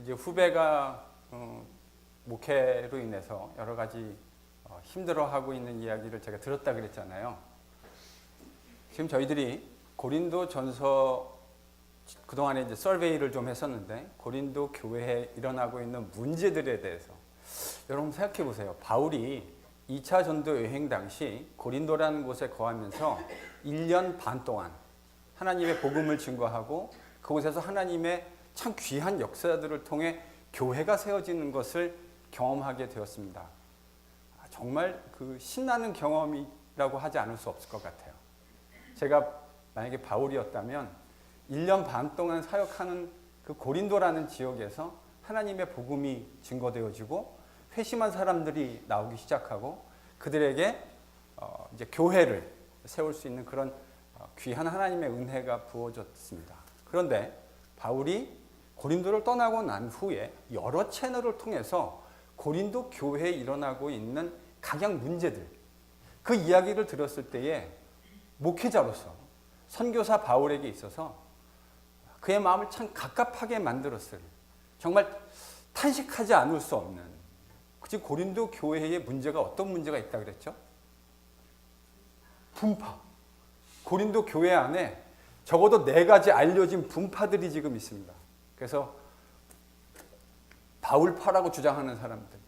이제 후배가 목회로 인해서 여러 가지 힘들어하고 있는 이야기를 제가 들었다 그랬잖아요. 지금 저희들이 고린도 전서 그동안에 이제 서베이를 좀 했었는데 고린도 교회에 일어나고 있는 문제들에 대해서 여러분 생각해 보세요. 바울이 2차 전도 여행 당시 고린도라는 곳에 거하면서 1년 반 동안 하나님의 복음을 증거하고 그곳에서 하나님의 참 귀한 역사들을 통해 교회가 세워지는 것을 경험하게 되었습니다. 정말 그 신나는 경험이라고 하지 않을 수 없을 것 같아요. 제가 만약에 바울이었다면 1년 반 동안 사역하는 그 고린도라는 지역에서 하나님의 복음이 증거되어지고 회심한 사람들이 나오기 시작하고 그들에게 이제 교회를 세울 수 있는 그런 귀한 하나님의 은혜가 부어졌습니다. 그런데 바울이 고린도를 떠나고 난 후에 여러 채널을 통해서 고린도 교회에 일어나고 있는 각양 문제들, 그 이야기를 들었을 때에 목회자로서 선교사 바울에게 있어서 그의 마음을 참 갑갑하게 만들었을, 정말 탄식하지 않을 수 없는, 그치, 고린도 교회의 문제가 어떤 문제가 있다 그랬죠? 분파. 고린도 교회 안에 적어도 4가지 알려진 분파들이 지금 있습니다. 그래서 바울파라고 주장하는 사람들,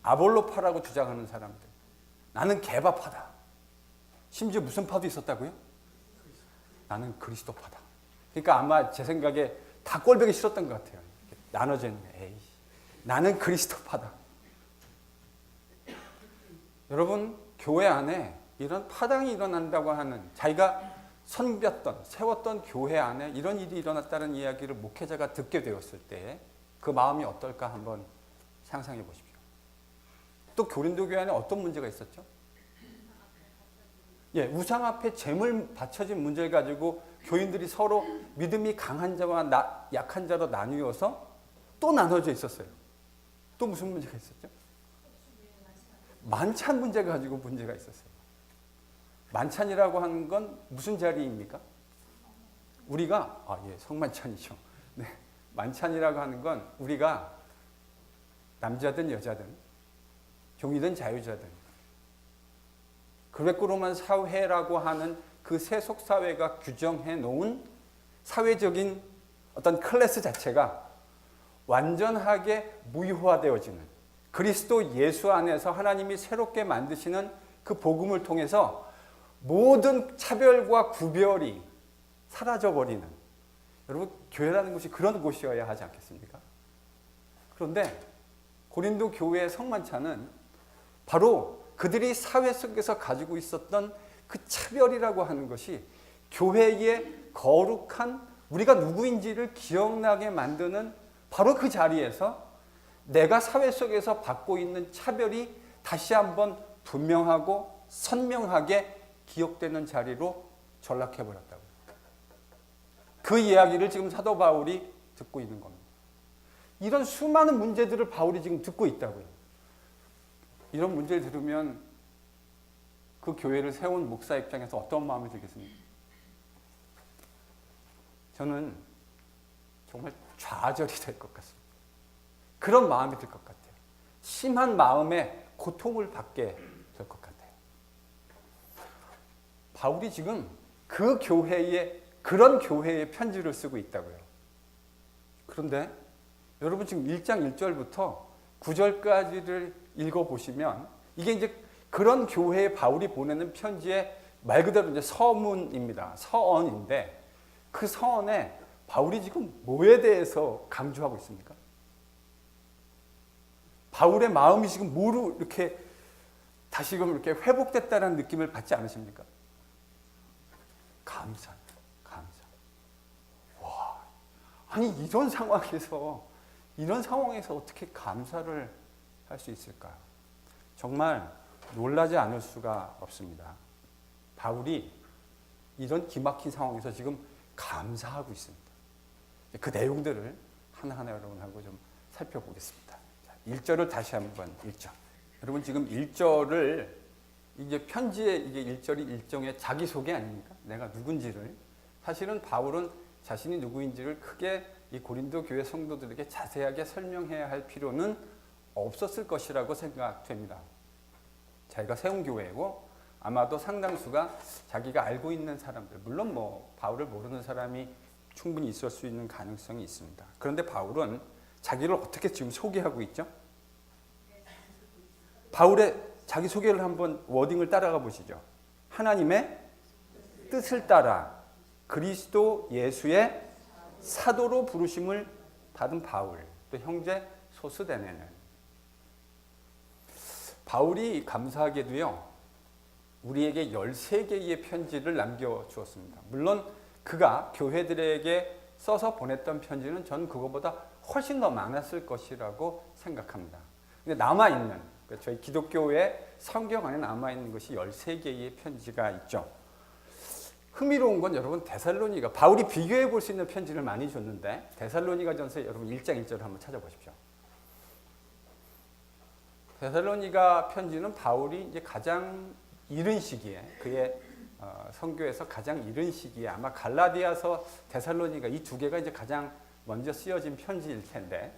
아볼로파라고 주장하는 사람들, 나는 개바파다. 심지어 무슨 파도 있었다고요? 나는 그리스도파다. 그러니까 아마 제 생각에 다 꼴보기 싫었던 것 같아요. 나눠져 있는, 에이, 나는 그리스도파다. 여러분, 교회 안에 이런 파당이 일어난다고 하는, 자기가 선볐던, 세웠던 교회 안에 이런 일이 일어났다는 이야기를 목회자가 듣게 되었을 때 그 마음이 어떨까 한번 상상해 보십시오. 또 고린도 교회 안에 어떤 문제가 있었죠? 예, 우상 앞에 제물 바쳐진 문제를 가지고 교인들이 서로 믿음이 강한 자와 약한 자로 나뉘어서 또 나눠져 있었어요. 또 무슨 문제가 있었죠? 만찬 문제 가지고 문제가 있었어요. 만찬이라고 하는 건 무슨 자리입니까? 우리가 성만찬이죠. 네, 만찬이라고 하는 건 우리가 남자든 여자든 종이든 자유자든 그레코로만 사회라고 하는 그 세속 사회가 규정해 놓은 사회적인 어떤 클래스 자체가 완전하게 무효화되어지는, 그리스도 예수 안에서 하나님이 새롭게 만드시는 그 복음을 통해서 모든 차별과 구별이 사라져버리는, 여러분, 교회라는 곳이 그런 곳이어야 하지 않겠습니까? 그런데 고린도 교회의 성만찬은 바로 그들이 사회 속에서 가지고 있었던 그 차별이라고 하는 것이 교회의 거룩한, 우리가 누구인지를 기억나게 만드는 바로 그 자리에서 내가 사회 속에서 받고 있는 차별이 다시 한번 분명하고 선명하게 기억되는 자리로 전락해버렸다고. 그 이야기를 지금 사도 바울이 듣고 있는 겁니다. 이런 수많은 문제들을 바울이 지금 듣고 있다고요. 이런 문제를 들으면 그 교회를 세운 목사 입장에서 어떤 마음이 들겠습니까? 저는 정말 좌절이 될 것 같습니다. 그런 마음이 들 것 같아요. 심한 마음의 고통을 받게 될 것 같아요. 바울이 지금 그 교회에, 그런 교회에 편지를 쓰고 있다고요. 그런데 여러분 지금 1장 1절부터 9절까지를 읽어보시면 이게 이제 그런 교회에 바울이 보내는 편지의 말 그대로 이제 서문입니다. 서언인데 그 서언에 바울이 지금 뭐에 대해서 강조하고 있습니까? 바울의 마음이 지금 뭐로 이렇게 다시금 이렇게 회복됐다는 느낌을 받지 않으십니까? 감사. 와, 아니 이런 상황에서 어떻게 감사를 할 수 있을까요? 정말 놀라지 않을 수가 없습니다. 바울이 이런 기막힌 상황에서 지금 감사하고 있습니다. 그 내용들을 하나하나 여러분하고 좀 살펴보겠습니다. 1절을 다시 한번 읽죠. 여러분 지금 1절을 이제 편지의 이게 1절이 일종의 자기소개 아닙니까? 내가 누군지를. 사실은 바울은 자신이 누구인지를 크게 이 고린도 교회 성도들에게 자세하게 설명해야 할 필요는 없었을 것이라고 생각됩니다. 자기가 세운 교회고 아마도 상당수가 자기가 알고 있는 사람들, 물론 뭐 바울을 모르는 사람이 충분히 있을 수 있는 가능성이 있습니다. 그런데 바울은 자기를 어떻게 지금 소개하고 있죠? 바울의 자기 소개를 한번 워딩을 따라가 보시죠. 하나님의 뜻을 따라 그리스도 예수의 사도로 부르심을 받은 바울, 또 형제 소스데네는. 바울이 감사하게도요, 우리에게 13개의 편지를 남겨주었습니다. 물론 그가 교회들에게 써서 보냈던 편지는 전 그거보다 훨씬 더 많았을 것이라고 생각합니다. 근데 남아있는, 저희 기독교의 성경 안에 남아있는 것이 13개의 편지가 있죠. 흥미로운 건 여러분 데살로니가, 바울이 비교해 볼 수 있는 편지를 많이 줬는데 데살로니가전서 여러분 1장 1절을 한번 찾아보십시오. 데살로니가 편지는 바울이 이제 가장 이른 시기에, 그의 선교에서 가장 이른 시기에 아마 갈라디아서 데살로니가 이 두 개가 이제 가장 먼저 쓰여진 편지일 텐데,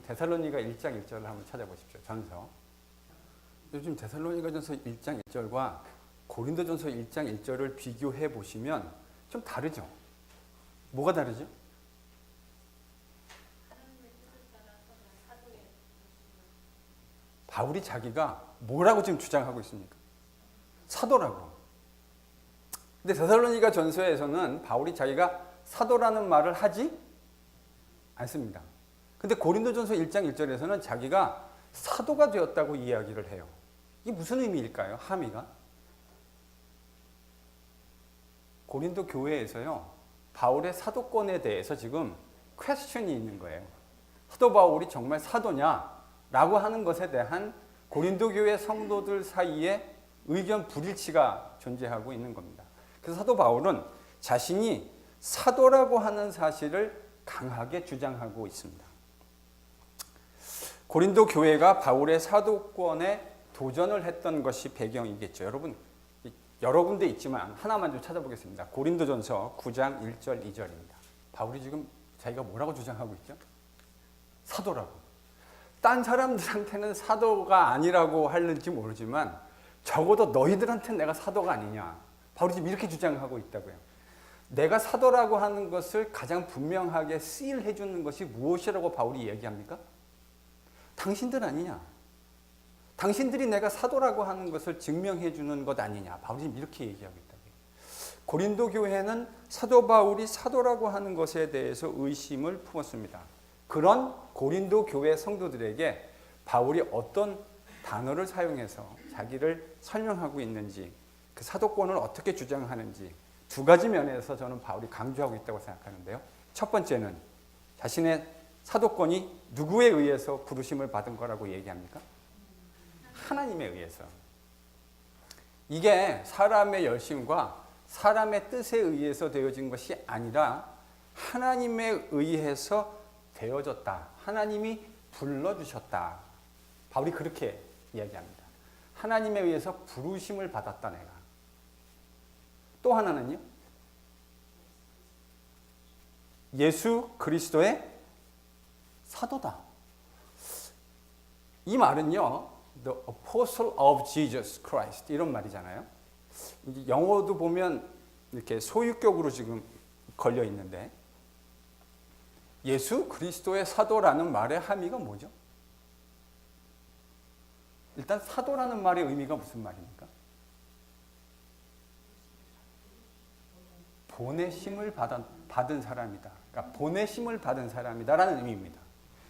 데살로니가 1장 1절을 한번 찾아보십시오. 전서. 요즘 데살로니가전서 1장 1절과 고린도전서 1장 1절을 비교해 보시면 좀 다르죠. 뭐가 다르죠? 바울이 자기가 뭐라고 지금 주장하고 있습니까? 사도라고. 근데 데살로니가 전서에서는 바울이 자기가 사도라는 말을 하지 않습니다. 근데 고린도전서 1장 1절에서는 자기가 사도가 되었다고 이야기를 해요. 이게 무슨 의미일까요? 함의가? 고린도 교회에서요, 바울의 사도권에 대해서 지금 퀘스천이 있는 거예요. 사도 바울이 정말 사도냐? 라고 하는 것에 대한 고린도 교회 성도들 사이에 의견 불일치가 존재하고 있는 겁니다. 그래서 사도 바울은 자신이 사도라고 하는 사실을 강하게 주장하고 있습니다. 고린도 교회가 바울의 사도권에 도전을 했던 것이 배경이겠죠. 여러분, 여러 군데 있지만 하나만 좀 찾아보겠습니다. 고린도전서 9장 1절 2절입니다. 바울이 지금 자기가 뭐라고 주장하고 있죠? 사도라고. 딴 사람들한테는 사도가 아니라고 하는지 모르지만 적어도 너희들한테는 내가 사도가 아니냐. 바울이 지금 이렇게 주장하고 있다고요. 내가 사도라고 하는 것을 가장 분명하게 시일해 주는 것이 무엇이라고 바울이 얘기합니까? 당신들 아니냐. 당신들이 내가 사도라고 하는 것을 증명해 주는 것 아니냐. 바울이 지금 이렇게 얘기하고 있다고요. 고린도 교회는 사도 바울이 사도라고 하는 것에 대해서 의심을 품었습니다. 그런 고린도 교회 성도들에게 바울이 어떤 단어를 사용해서 자기를 설명하고 있는지, 그 사도권을 어떻게 주장하는지 두 가지 면에서 저는 바울이 강조하고 있다고 생각하는데요. 첫 번째는 자신의 사도권이 누구에 의해서 부르심을 받은 거라고 얘기합니까? 하나님에 의해서. 이게 사람의 열심과 사람의 뜻에 의해서 되어진 것이 아니라 하나님에 의해서 되어졌다. 하나님이 불러주셨다. 바울이 그렇게 이야기합니다. 하나님에 의해서 부르심을 받았다 내가. 또 하나는요. 예수 그리스도의 사도다. 이 말은요. The Apostle of Jesus Christ 이런 말이잖아요. 영어도 보면 이렇게 소유격으로 지금 걸려 있는데 예수 그리스도의 사도라는 말의 함의가 뭐죠? 일단 사도라는 말의 의미가 무슨 말입니까? 보내심을 받은 사람이다. 그러니까 보내심을 받은 사람이다라는 의미입니다.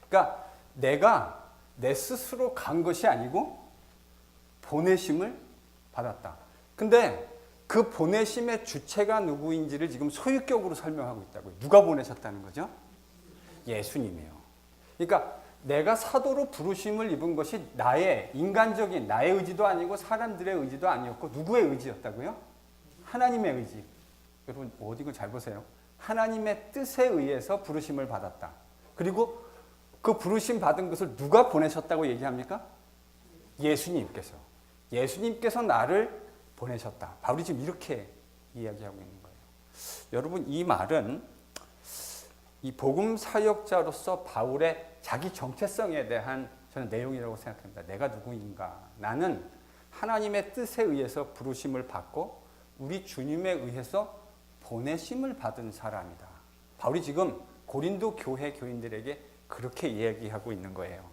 그러니까 내가 내 스스로 간 것이 아니고 보내심을 받았다. 근데 그 보내심의 주체가 누구인지를 지금 소유격으로 설명하고 있다고요. 누가 보내셨다는 거죠? 예수님이에요. 그러니까 내가 사도로 부르심을 입은 것이 나의 인간적인 나의 의지도 아니고 사람들의 의지도 아니었고 누구의 의지였다고요? 하나님의 의지. 여러분 워딩을 잘 보세요. 하나님의 뜻에 의해서 부르심을 받았다. 그리고 그 부르심 받은 것을 누가 보내셨다고 얘기합니까? 예수님께서. 예수님께서 나를 보내셨다. 바울이 지금 이렇게 이야기하고 있는 거예요. 여러분 이 말은 이 복음 사역자로서 바울의 자기 정체성에 대한 저는 내용이라고 생각합니다. 내가 누구인가? 나는 하나님의 뜻에 의해서 부르심을 받고 우리 주님에 의해서 보내심을 받은 사람이다. 바울이 지금 고린도 교회 교인들에게 그렇게 이야기하고 있는 거예요.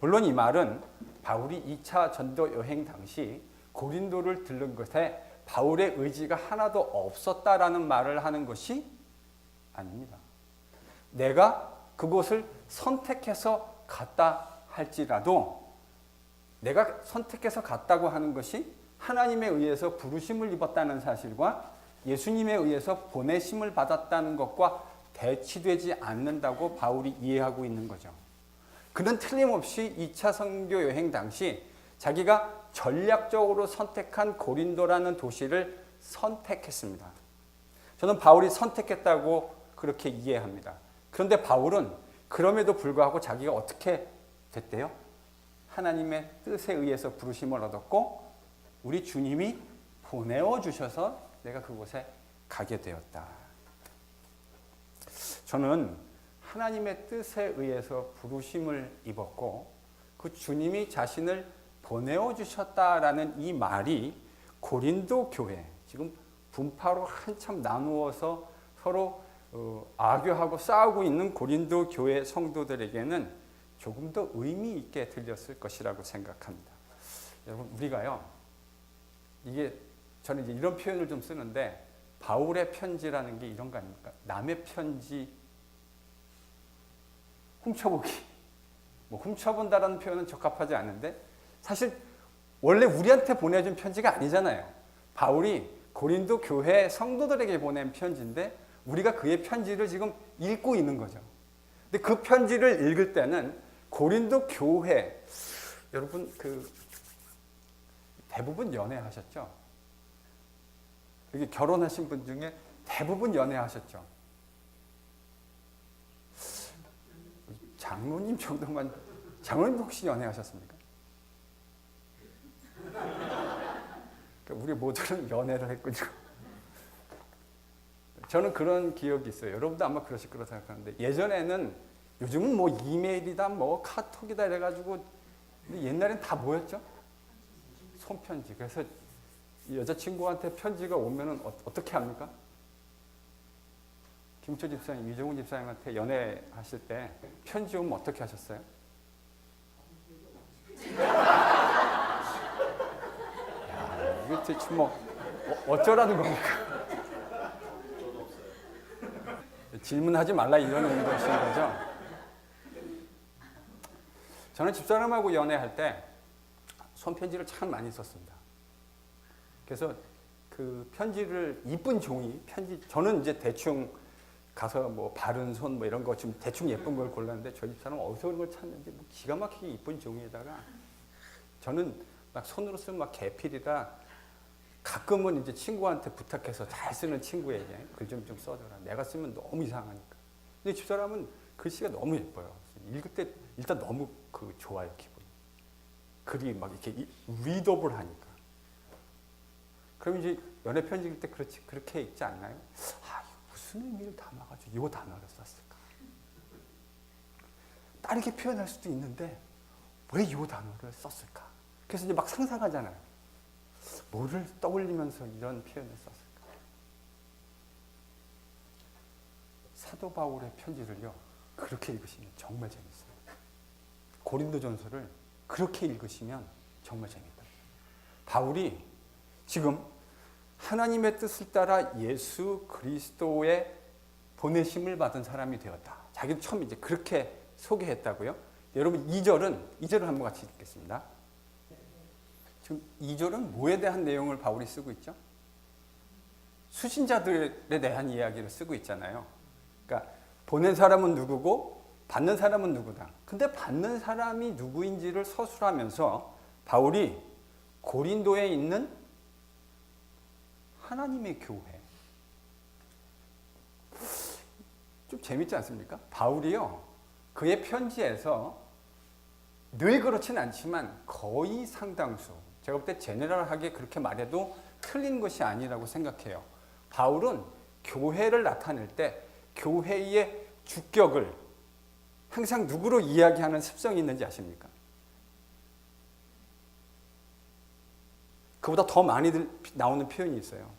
물론 이 말은 바울이 2차 전도 여행 당시 고린도를 들른 것에 바울의 의지가 하나도 없었다라는 말을 하는 것이 아닙니다. 내가 그곳을 선택해서 갔다 할지라도 내가 선택해서 갔다고 하는 것이 하나님에 의해서 부르심을 입었다는 사실과 예수님에 의해서 보내심을 받았다는 것과 대치되지 않는다고 바울이 이해하고 있는 거죠. 그는 틀림없이 2차 선교 여행 당시 자기가 전략적으로 선택한 고린도라는 도시를 선택했습니다. 저는 바울이 선택했다고 그렇게 이해합니다. 그런데 바울은 그럼에도 불구하고 자기가 어떻게 됐대요? 하나님의 뜻에 의해서 부르심을 얻었고 우리 주님이 보내어 주셔서 내가 그곳에 가게 되었다. 저는 하나님의 뜻에 의해서 부르심을 입었고 그 주님이 자신을 보내어 주셨다라는 이 말이 고린도 교회, 지금 분파로 한참 나누어서 서로 악유하고 싸우고 있는 고린도 교회 성도들에게는 조금 더 의미 있게 들렸을 것이라고 생각합니다. 여러분, 우리가요, 이게 저는 이제 이런 표현을 좀 쓰는데 바울의 편지라는 게 이런 거 아닙니까? 남의 편지 훔쳐보기. 뭐 훔쳐본다라는 표현은 적합하지 않은데 사실 원래 우리한테 보내준 편지가 아니잖아요. 바울이 고린도 교회 성도들에게 보낸 편지인데 우리가 그의 편지를 지금 읽고 있는 거죠. 근데 그 편지를 읽을 때는 고린도 교회, 여러분 대부분 연애하셨죠? 여기 결혼하신 분 중에 대부분 연애하셨죠? 장로님 정도만, 장로님 혹시 연애하셨습니까? 우리 모두는 연애를 했군요. 저는 그런 기억이 있어요. 여러분도 아마 그러실 거라고 생각하는데 예전에는, 요즘은 뭐 이메일이다 뭐 카톡이다 이래가지고, 근데 옛날엔 다 뭐였죠? 손편지. 그래서 여자친구한테 편지가 오면은 어떻게 합니까? 김초 집사님, 이종훈 집사님한테 연애하실 때 편지 오면 어떻게 하셨어요? 야, 이게 대체 뭐 어쩌라는 겁니까? 질문하지 말라 이러는 것인 거죠. 저는 집사람하고 연애할 때 손편지를 참 많이 썼습니다. 그래서 그 편지를 이쁜 종이 편지, 저는 이제 대충 가서 뭐 바른 손 뭐 이런 거 좀 대충 예쁜 걸 골랐는데 저희 집사람은 어디서 그런 걸 찾는지 뭐 기가 막히게 이쁜 종이에다가, 저는 막 손으로 쓰면 막 개필이라 가끔은 이제 친구한테 부탁해서 잘 쓰는 친구에게 글 좀 써줘라. 내가 쓰면 너무 이상하니까. 근데 집사람은 글씨가 너무 예뻐요. 읽을 때 일단 너무 좋아요, 기분이. 글이 막 이렇게 리더블 하니까. 그럼 이제 연애 편지 읽을 때 그렇게 읽지 않나요? 아, 무슨 의미를 담아가지고 이 단어를 썼을까? 다르게 표현할 수도 있는데 왜 이 단어를 썼을까? 그래서 이제 막 상상하잖아요. 뭐를 떠올리면서 이런 표현을 썼을까? 사도 바울의 편지를요, 그렇게 읽으시면 정말 재밌어요. 고린도전서를 그렇게 읽으시면 정말 재밌다. 바울이 지금 하나님의 뜻을 따라 예수 그리스도의 보내심을 받은 사람이 되었다. 자기는 처음 이제 그렇게 소개했다고요. 여러분 2절을 한번 같이 읽겠습니다. 지금 2절은 뭐에 대한 내용을 바울이 쓰고 있죠? 수신자들에 대한 이야기를 쓰고 있잖아요. 그러니까 보낸 사람은 누구고 받는 사람은 누구다. 근데 받는 사람이 누구인지를 서술하면서 바울이 고린도에 있는 하나님의 교회. 좀 재밌지 않습니까? 바울이요, 그의 편지에서 늘 그렇진 않지만 거의 상당수, 제가 볼 때 제네럴하게 그렇게 말해도 틀린 것이 아니라고 생각해요. 바울은 교회를 나타낼 때 교회의 주격을 항상 누구로 이야기하는 습성이 있는지 아십니까? 그보다 더 많이 나오는 표현이 있어요.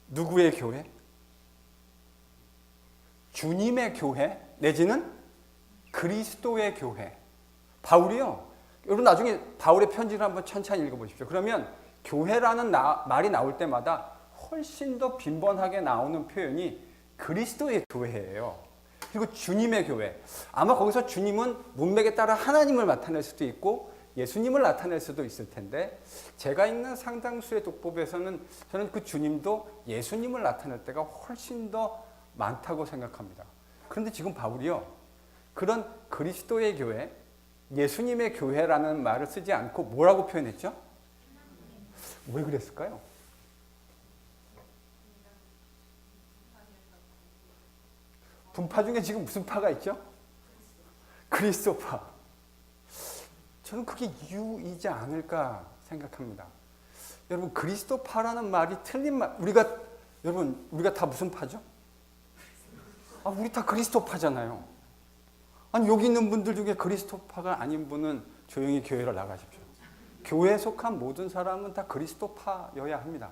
누구의 교회? 주님의 교회 내지는 그리스도의 교회. 바울이요. 여러분 나중에 바울의 편지를 한번 천천히 읽어보십시오. 그러면 교회라는 말이 나올 때마다 훨씬 더 빈번하게 나오는 표현이 그리스도의 교회예요. 그리고 주님의 교회. 아마 거기서 주님은 문맥에 따라 하나님을 나타낼 수도 있고 예수님을 나타낼 수도 있을 텐데 제가 읽는 상당수의 독법에서는 저는 그 주님도 예수님을 나타낼 때가 훨씬 더 많다고 생각합니다. 그런데 지금 바울이요. 그런 그리스도의 교회, 예수님의 교회라는 말을 쓰지 않고 뭐라고 표현했죠? 왜 그랬을까요? 분파 중에 지금 무슨 파가 있죠? 그리스도파. 저는 그게 이유이지 않을까 생각합니다. 여러분 그리스도파라는 말이 틀린 말. 우리가 다 무슨 파죠? 우리 다 그리스도파잖아요. 아니 여기 있는 분들 중에 그리스도파가 아닌 분은 조용히 교회를 나가십시오. 교회에 속한 모든 사람은 다 그리스도파여야 합니다.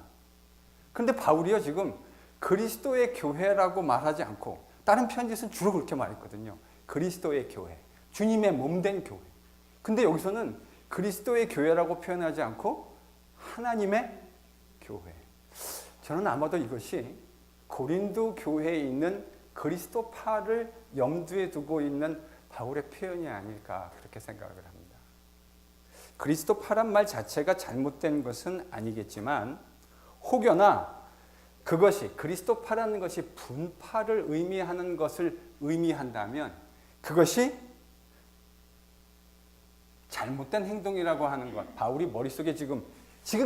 그런데 바울이요 지금 그리스도의 교회라고 말하지 않고 다른 편지에서는 주로 그렇게 말했거든요. 그리스도의 교회, 주님의 몸된 교회. 근데 여기서는 그리스도의 교회라고 표현하지 않고 하나님의 교회. 저는 아마도 이것이 고린도 교회에 있는 그리스도파를 염두에 두고 있는 바울의 표현이 아닐까 그렇게 생각을 합니다. 그리스도파란 말 자체가 잘못된 것은 아니겠지만 혹여나 그것이 그리스도파라는 것이 분파를 의미하는 것을 의미한다면 그것이 잘못된 행동이라고 하는 것. 바울이 머릿속에 지금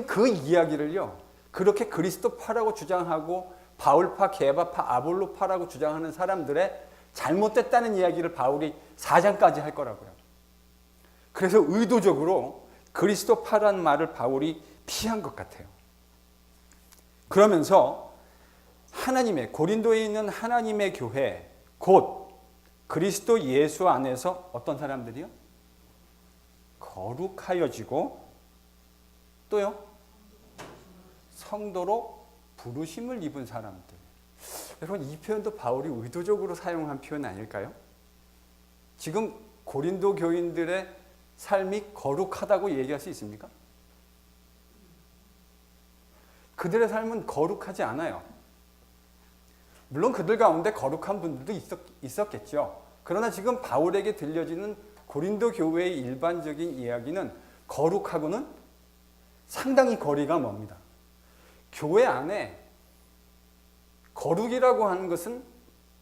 그 이야기를요. 그렇게 그리스도파라고 주장하고 바울파, 게바파, 아볼로파라고 주장하는 사람들의 잘못됐다는 이야기를 바울이 4장까지 할 거라고요. 그래서 의도적으로 그리스도파라는 말을 바울이 피한 것 같아요. 그러면서 고린도에 있는 하나님의 교회, 곧 그리스도 예수 안에서 어떤 사람들이요? 거룩하여지고 또요? 성도로 부르심을 입은 사람들. 여러분 이 표현도 바울이 의도적으로 사용한 표현 아닐까요? 지금 고린도 교인들의 삶이 거룩하다고 얘기할 수 있습니까? 그들의 삶은 거룩하지 않아요. 물론 그들 가운데 거룩한 분들도 있었겠죠. 그러나 지금 바울에게 들려지는 고린도 교회의 일반적인 이야기는 거룩하고는 상당히 거리가 멉니다. 교회 안에 거룩이라고 하는 것은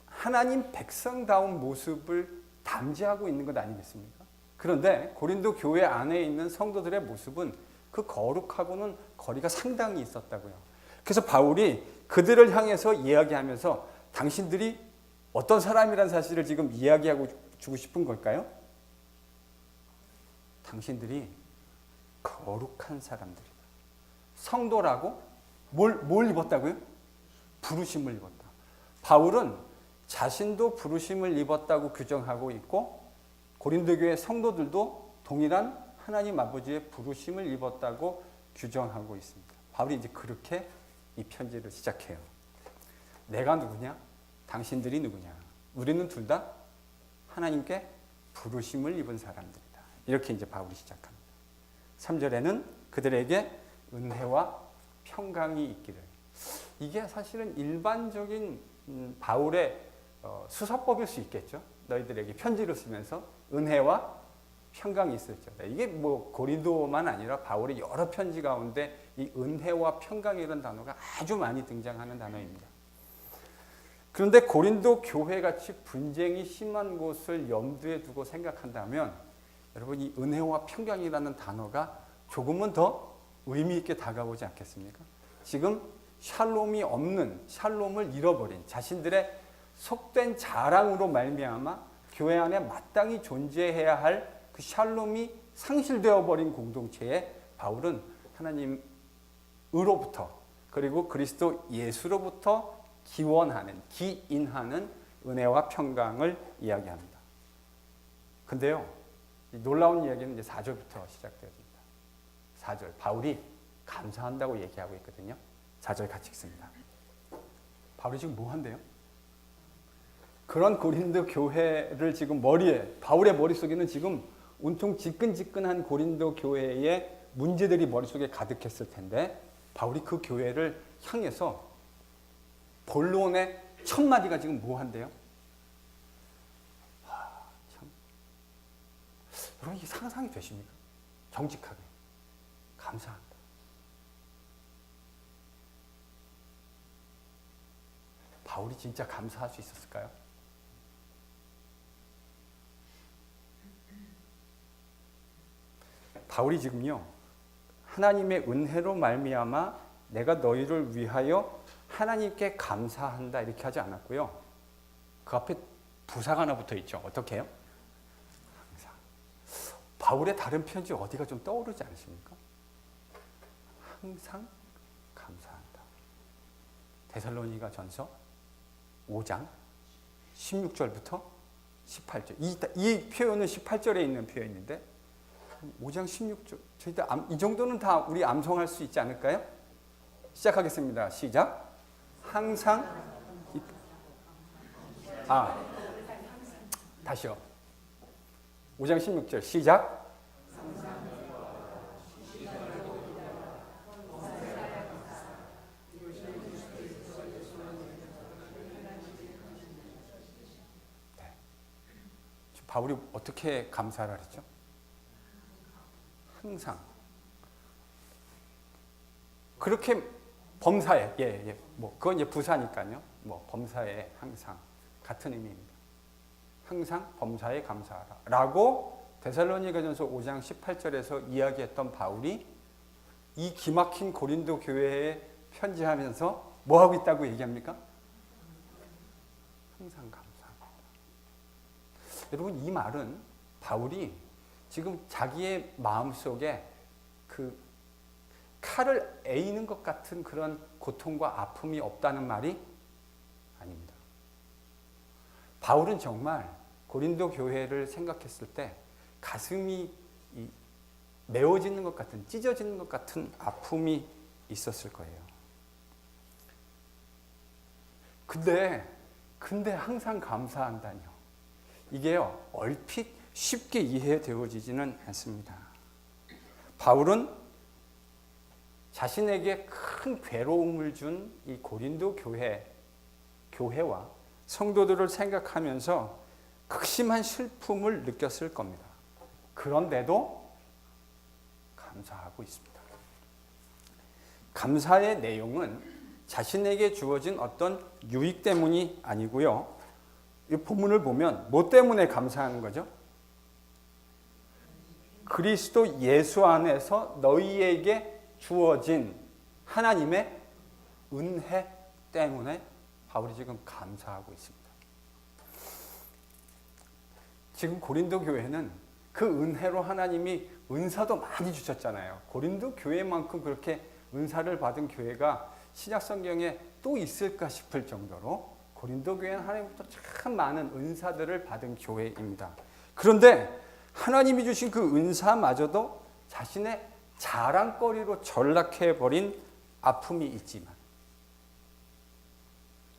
하나님 백성다운 모습을 담지하고 있는 것 아니겠습니까? 그런데 고린도 교회 안에 있는 성도들의 모습은 그 거룩하고는 거리가 상당히 있었다고요. 그래서 바울이 그들을 향해서 이야기하면서 당신들이 어떤 사람이라는 사실을 지금 이야기하고 주고 싶은 걸까요? 당신들이 거룩한 사람들이다. 성도라고 뭘 입었다고요? 부르심을 입었다. 바울은 자신도 부르심을 입었다고 규정하고 있고 고린도 교회 성도들도 동일한 하나님 아버지의 부르심을 입었다고 규정하고 있습니다. 바울이 이제 그렇게 이 편지를 시작해요. 내가 누구냐? 당신들이 누구냐? 우리는 둘 다 하나님께 부르심을 입은 사람들이다. 이렇게 이제 바울이 시작합니다. 3절에는 그들에게 은혜와 평강이 있기를. 이게 사실은 일반적인 바울의 수사법일 수 있겠죠. 너희들에게 편지를 쓰면서 은혜와 평강이 있었죠. 이게 뭐 고린도만 아니라 바울의 여러 편지 가운데 이 은혜와 평강이라는 단어가 아주 많이 등장하는 단어입니다. 그런데 고린도 교회같이 분쟁이 심한 곳을 염두에 두고 생각한다면 여러분 이 은혜와 평강이라는 단어가 조금은 더 의미 있게 다가오지 않겠습니까? 지금 샬롬이 없는, 샬롬을 잃어버린 자신들의 속된 자랑으로 말미암아 교회 안에 마땅히 존재해야 할 그 샬롬이 상실되어 버린 공동체에 바울은 하나님으로부터 그리고 그리스도 예수로부터 기원하는, 기인하는 은혜와 평강을 이야기합니다. 근데요, 이 놀라운 이야기는 이제 4절부터 시작되어집니다. 4절, 바울이 감사한다고 얘기하고 있거든요. 4절 같이 읽습니다. 바울이 지금 뭐 한대요? 그런 고린도 교회를 지금 바울의 머릿속에는 지금 온통 지끈지끈한 고린도 교회의 문제들이 머릿속에 가득했을 텐데, 바울이 그 교회를 향해서 본론의 첫 마디가 지금 뭐 한대요? 참. 여러분, 이게 상상이 되십니까? 정직하게. 감사한다. 바울이 진짜 감사할 수 있었을까요? 바울이 지금요, 하나님의 은혜로 말미암아 내가 너희를 위하여 하나님께 감사한다 이렇게 하지 않았고요. 그 앞에 부사가 하나 붙어 있죠. 어떻게 해요? 항상. 바울의 다른 편지 어디가 좀 떠오르지 않으십니까? 항상 감사한다. 데살로니가 전서 5장 16절부터 18절. 이 표현은 18절에 있는 표현인데 5장 16절. 저희들 이 정도는 다 우리 암송할 수 있지 않을까요? 시작하겠습니다. 시작. 항상 다시요. 5장 16절 시작. 네. 바울이 어떻게 감사를 했죠? 항상 그렇게 범사에 뭐 그건 이제 부사니까요. 뭐 범사에 항상 같은 의미입니다. 항상 범사에 감사하라라고 데살로니가전서 5장 18절에서 이야기했던 바울이 이 기막힌 고린도 교회에 편지하면서 뭐 하고 있다고 얘기합니까? 항상 감사합니다. 여러분, 이 말은 바울이 지금 자기의 마음속에 그 칼을 에이는 것 같은 그런 고통과 아픔이 없다는 말이 아닙니다. 바울은 정말 고린도 교회를 생각했을 때 가슴이 메워지는 것 같은, 찢어지는 것 같은 아픔이 있었을 거예요. 근데 항상 감사한다뇨. 이게요, 얼핏 쉽게 이해되어지지는 않습니다. 바울은 자신에게 큰 괴로움을 준 이 고린도 교회와 성도들을 생각하면서 극심한 슬픔을 느꼈을 겁니다. 그런데도 감사하고 있습니다. 감사의 내용은 자신에게 주어진 어떤 유익 때문이 아니고요. 이 본문을 보면 뭐 때문에 감사하는 거죠? 그리스도 예수 안에서 너희에게 주어진 하나님의 은혜 때문에 바울이 지금 감사하고 있습니다. 지금 고린도 교회는 그 은혜로 하나님이 은사도 많이 주셨잖아요. 고린도 교회만큼 그렇게 은사를 받은 교회가 신약 성경에 또 있을까 싶을 정도로 고린도 교회는 하나님부터 참 많은 은사들을 받은 교회입니다. 그런데 하나님이 주신 그 은사마저도 자신의 자랑거리로 전락해버린 아픔이 있지만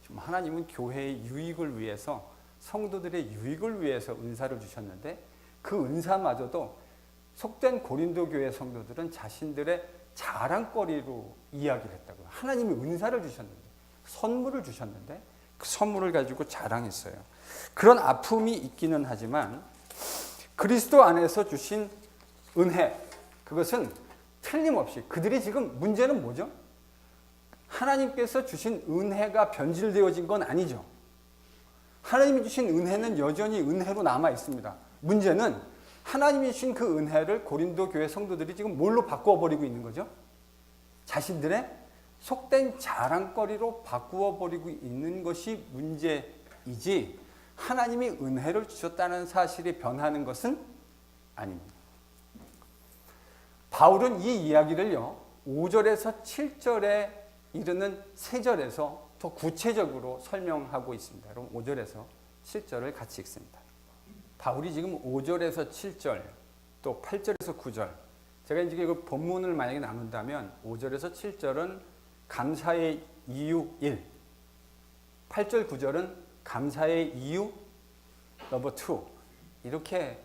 지금 하나님은 교회의 유익을 위해서, 성도들의 유익을 위해서 은사를 주셨는데 그 은사마저도 속된 고린도 교회 성도들은 자신들의 자랑거리로 이야기를 했다고요. 하나님이 은사를 주셨는데, 선물을 주셨는데 그 선물을 가지고 자랑했어요. 그런 아픔이 있기는 하지만 그리스도 안에서 주신 은혜, 그것은 틀림없이 그들이 지금 문제는 뭐죠? 하나님께서 주신 은혜가 변질되어진 건 아니죠. 하나님이 주신 은혜는 여전히 은혜로 남아 있습니다. 문제는 하나님이 주신 그 은혜를 고린도 교회 성도들이 지금 뭘로 바꾸어 버리고 있는 거죠? 자신들의 속된 자랑거리로 바꾸어 버리고 있는 것이 문제이지 하나님이 은혜를 주셨다는 사실이 변하는 것은 아닙니다. 바울은 이 이야기를요, 5절에서 7절에 이르는 3절에서 또 더 구체적으로 설명하고 있습니다. 여러분 5절에서 7절을 같이 읽습니다. 바울이 지금 5절에서 7절 또 8절에서 9절, 제가 이제 그 본문을 만약에 나눈다면 5절에서 7절은 감사의 이유 1, 8절 9절은 감사의 이유 넘버 2, 이렇게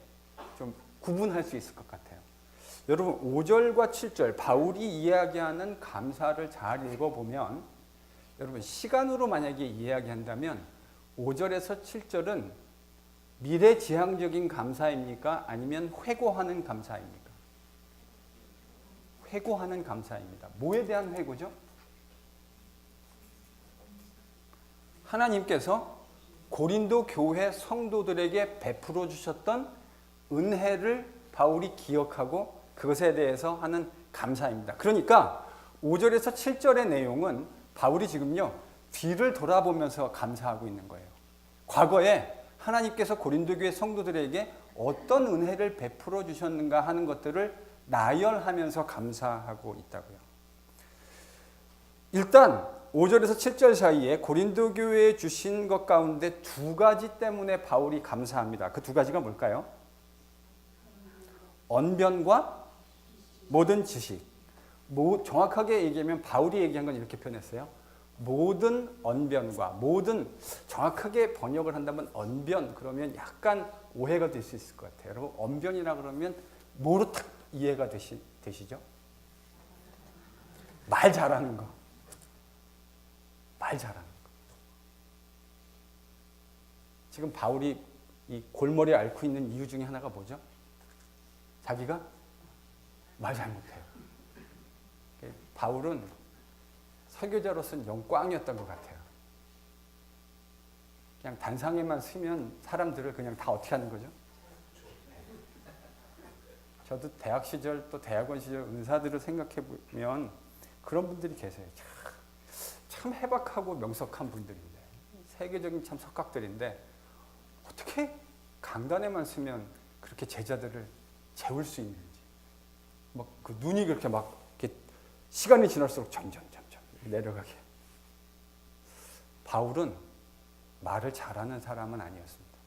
좀 구분할 수 있을 것 같아요. 여러분 5절과 7절 바울이 이야기하는 감사를 잘 읽어보면, 여러분 시간으로 만약에 이야기한다면 5절에서 7절은 미래지향적인 감사입니까? 아니면 회고하는 감사입니까? 회고하는 감사입니다. 뭐에 대한 회고죠? 하나님께서 고린도 교회 성도들에게 베풀어 주셨던 은혜를 바울이 기억하고 그것에 대해서 하는 감사입니다. 그러니까 5절에서 7절의 내용은 바울이 지금요 뒤를 돌아보면서 감사하고 있는 거예요. 과거에 하나님께서 고린도 교회 성도들에게 어떤 은혜를 베풀어 주셨는가 하는 것들을 나열하면서 감사하고 있다고요. 일단 5절에서 7절 사이에 고린도 교회에 주신 것 가운데 두 가지 때문에 바울이 감사합니다. 그 두 가지가 뭘까요? 언변과 모든 지식. 정확하게 얘기하면 바울이 얘기한 건 이렇게 표현했어요. 모든 언변과, 모든, 정확하게 번역을 한다면 언변, 그러면 약간 오해가 될 수 있을 것 같아요. 여러분 언변이라 그러면 뭐로 딱 이해가 되시죠? 말 잘하는 거. 말 잘하는 거. 지금 바울이 이 골머리에 앓고 있는 이유 중에 하나가 뭐죠? 자기가 말 잘 못해요. 바울은 설교자로서는 영광이었던 것 같아요. 그냥 단상에만 서면 사람들을 그냥 다 어떻게 하는 거죠? 저도 대학 시절 또 대학원 시절 은사들을 생각해 보면 그런 분들이 계세요. 참 해박하고 명석한 분들인데, 세계적인 참 석학들인데 어떻게 강단에만 서면 그렇게 제자들을 재울 수 있는지, 막 그 눈이 그렇게 막 이렇게 시간이 지날수록 점점 내려가게. 바울은 말을 잘하는 사람은 아니었습니다.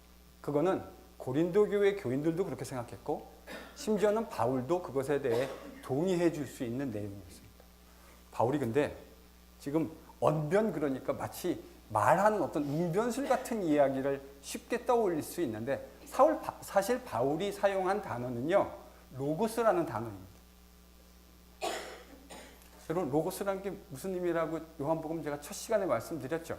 그거는 고린도 교회 교인들도 그렇게 생각했고, 심지어는 바울도 그것에 대해 동의해 줄 수 있는 내용이었습니다. 바울이 근데 지금 언변, 그러니까 마치 말하는 어떤 웅변술 같은 이야기를 쉽게 떠올릴 수 있는데, 사실 바울이 사용한 단어는요 로고스라는 단어입니다. 여러분 로고스라는 게 무슨 의미라고 요한복음 제가 첫 시간에 말씀드렸죠.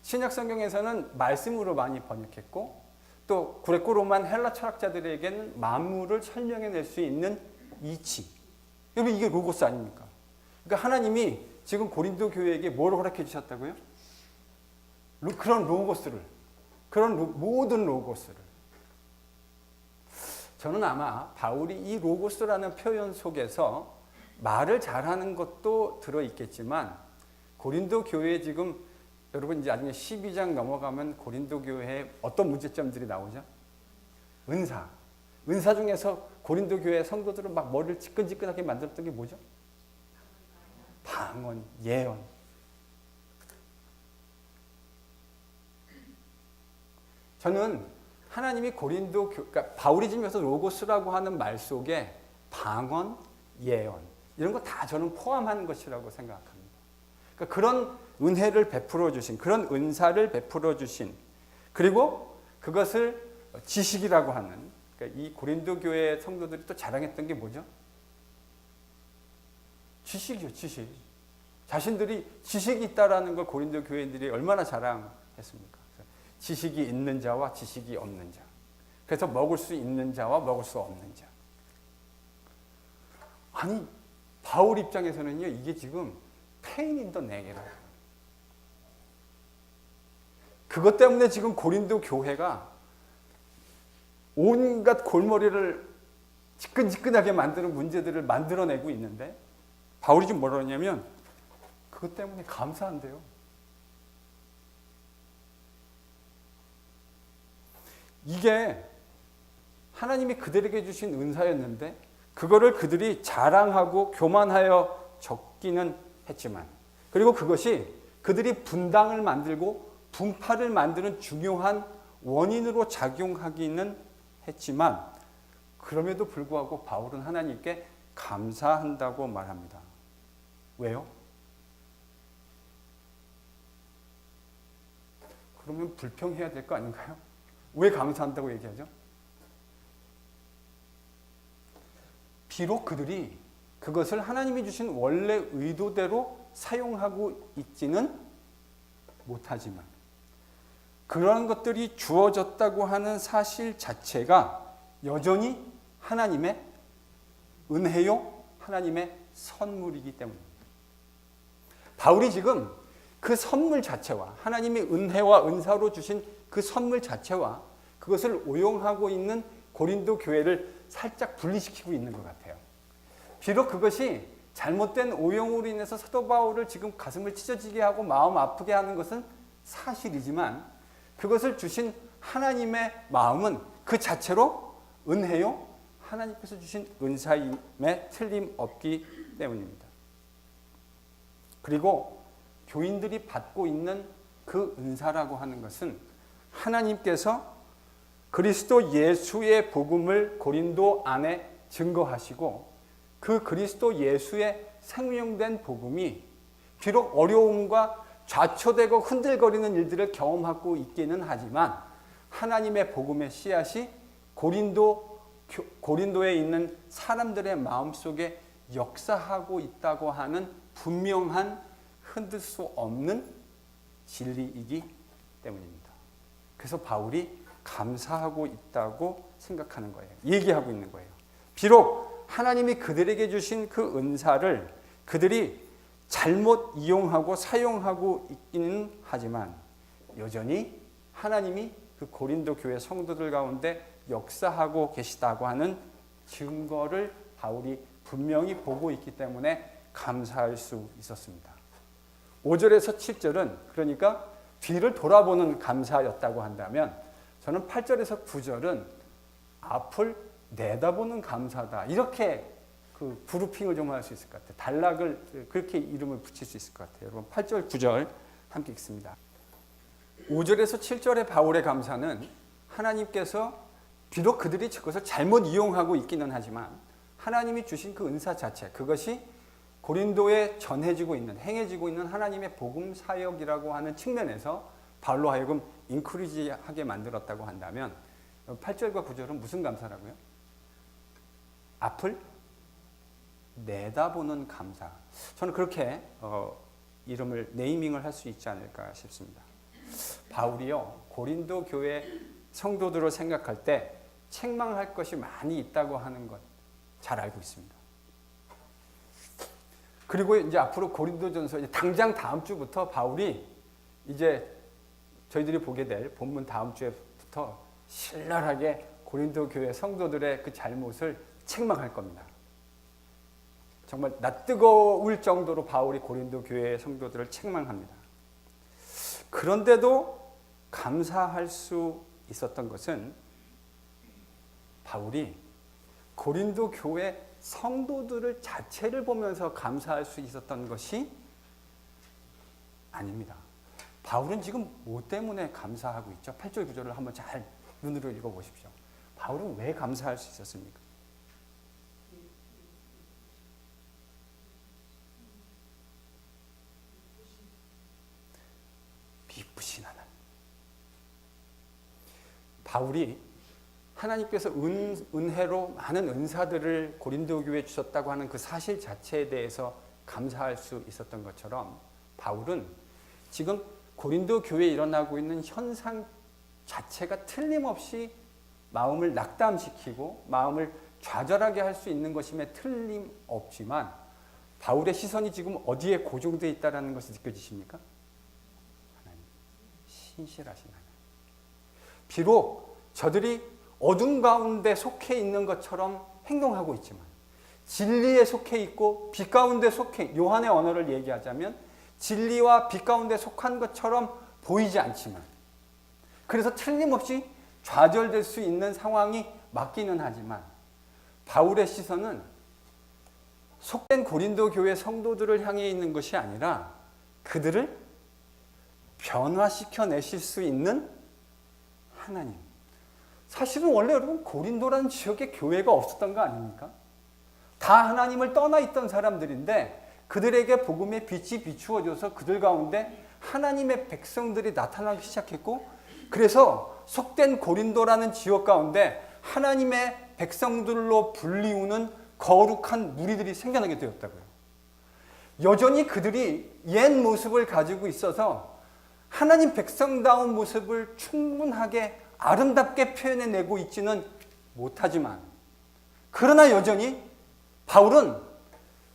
신약 성경에서는 말씀으로 많이 번역했고, 또 그레코 로만 헬라 철학자들에게는 만물을 설명해낼 수 있는 이치. 여러분 이게 로고스 아닙니까? 그러니까 하나님이 지금 고린도 교회에게 뭘 허락해 주셨다고요? 그런 로고스를, 모든 로고스를. 저는 아마 바울이 이 로고스라는 표현 속에서 말을 잘하는 것도 들어있겠지만, 고린도 교회에 지금 여러분 이제 나중에 12장 넘어가면 고린도 교회에 어떤 문제점들이 나오죠? 은사 중에서 고린도 교회 성도들은 막 머리를 지끈지끈하게 만들었던 게 뭐죠? 방언, 예언. 저는 하나님이 그러니까 바울이 지금 여기서 로고스라고 하는 말 속에 방언, 예언 이런 거 다 저는 포함하는 것이라고 생각합니다. 그러니까 그런 은혜를 베풀어 주신, 그런 은사를 베풀어 주신, 그리고 그것을 지식이라고 하는, 그러니까 이 고린도 교회 성도들이 또 자랑했던 게 뭐죠? 지식이요, 지식. 자신들이 지식이 있다라는 걸 고린도 교회인들이 얼마나 자랑했습니까? 지식이 있는 자와 지식이 없는 자. 그래서 먹을 수 있는 자와 먹을 수 없는 자. 아니, 바울 입장에서는요, 이게 지금 페인 인 더 넥이라. 그것 때문에 지금 고린도 교회가 온갖 골머리를 지끈지끈하게 만드는 문제들을 만들어내고 있는데, 바울이 지금 뭐라 하냐면 그것 때문에 감사한대요. 이게 하나님이 그들에게 주신 은사였는데 그거를 그들이 자랑하고 교만하여 적기는 했지만, 그리고 그것이 그들이 분당을 만들고 분파를 만드는 중요한 원인으로 작용하기는 했지만 그럼에도 불구하고 바울은 하나님께 감사한다고 말합니다. 왜요? 그러면 불평해야 될 거 아닌가요? 왜 감사한다고 얘기하죠? 비록 그들이 그것을 하나님이 주신 원래 의도대로 사용하고 있지는 못하지만 그러한 것들이 주어졌다고 하는 사실 자체가 여전히 하나님의 은혜요, 하나님의 선물이기 때문입니다. 바울이 지금 그 선물 자체와 하나님의 은혜와 은사로 주신 그 선물 자체와 그것을 오용하고 있는 고린도 교회를 살짝 분리시키고 있는 것 같아요. 비록 그것이 잘못된 오용으로 인해서 사도 바울을 지금 가슴을 찢어지게 하고 마음 아프게 하는 것은 사실이지만 그것을 주신 하나님의 마음은 그 자체로 은혜요, 하나님께서 주신 은사임에 틀림없기 때문입니다. 그리고 교인들이 받고 있는 그 은사라고 하는 것은 하나님께서 그리스도 예수의 복음을 고린도 안에 증거하시고 그 그리스도 예수의 생명된 복음이 비록 어려움과 좌초되고 흔들거리는 일들을 경험하고 있기는 하지만 하나님의 복음의 씨앗이 고린도에 있는 사람들의 마음속에 역사하고 있다고 하는 분명한 흔들 수 없는 진리이기 때문입니다. 그래서 바울이 감사하고 있다고 생각하는 거예요. 얘기하고 있는 거예요. 비록 하나님이 그들에게 주신 그 은사를 그들이 잘못 이용하고 사용하고 있기는 하지만 여전히 하나님이 그 고린도 교회 성도들 가운데 역사하고 계시다고 하는 증거를 바울이 분명히 보고 있기 때문에 감사할 수 있었습니다. 5절에서 7절은 그러니까 뒤를 돌아보는 감사였다고 한다면 저는 8절에서 9절은 앞을 내다보는 감사다. 이렇게 그 그룹핑을 좀 할 수 있을 것 같아요. 단락을 그렇게 이름을 붙일 수 있을 것 같아요. 여러분 8절, 9절 함께 읽습니다. 5절에서 7절의 바울의 감사는 하나님께서 비록 그들이 그것을 잘못 이용하고 있기는 하지만 하나님이 주신 그 은사 자체, 그것이 고린도에 전해지고 있는, 행해지고 있는 하나님의 복음 사역이라고 하는 측면에서 바울로 하여금 인크리지하게 만들었다고 한다면 8절과 9절은 무슨 감사라고요? 앞을 내다보는 감사. 저는 그렇게 이름을 네이밍을 할 수 있지 않을까 싶습니다. 바울이요, 고린도 교회 성도들을 생각할 때 책망할 것이 많이 있다고 하는 것 잘 알고 있습니다. 그리고 이제 앞으로 고린도전서 당장 다음 주부터 바울이 이제 저희들이 보게 될 본문 다음 주에부터 신랄하게 고린도 교회 성도들의 그 잘못을 책망할 겁니다. 정말 낯뜨거울 정도로 바울이 고린도 교회 성도들을 책망합니다. 그런데도 감사할 수 있었던 것은 바울이 고린도 교회 성도들을 자체를 보면서 감사할 수 있었던 것이 아닙니다. 바울은 지금 뭐 때문에 감사하고 있죠? 8절 9절을 한번 잘 눈으로 읽어보십시오. 바울은 왜 감사할 수 있었습니까? 미쁘신 하나님. 바울이 하나님께서 은혜로 많은 은사들을 고린도 교회에 주셨다고 하는 그 사실 자체에 대해서 감사할 수 있었던 것처럼 바울은 지금 고린도 교회에 일어나고 있는 현상 자체가 틀림없이 마음을 낙담시키고 마음을 좌절하게 할 수 있는 것임에 틀림없지만 바울의 시선이 지금 어디에 고정되어 있다는 것이 느껴지십니까? 하나님, 신실하신 하나님. 비록 저들이 어둠 가운데 속해 있는 것처럼 행동하고 있지만 진리에 속해 있고 빛 가운데 속해, 요한의 언어를 얘기하자면 진리와 빛 가운데 속한 것처럼 보이지 않지만 그래서 틀림없이 좌절될 수 있는 상황이 맞기는 하지만 바울의 시선은 속된 고린도 교회 성도들을 향해 있는 것이 아니라 그들을 변화시켜 내실 수 있는 하나님. 사실은 원래 여러분 고린도라는 지역에 교회가 없었던 거 아닙니까? 다 하나님을 떠나 있던 사람들인데 그들에게 복음의 빛이 비추어져서 그들 가운데 하나님의 백성들이 나타나기 시작했고, 그래서 속된 고린도라는 지역 가운데 하나님의 백성들로 불리우는 거룩한 무리들이 생겨나게 되었다고요. 여전히 그들이 옛 모습을 가지고 있어서 하나님 백성다운 모습을 충분하게 아름답게 표현해내고 있지는 못하지만, 그러나 여전히 바울은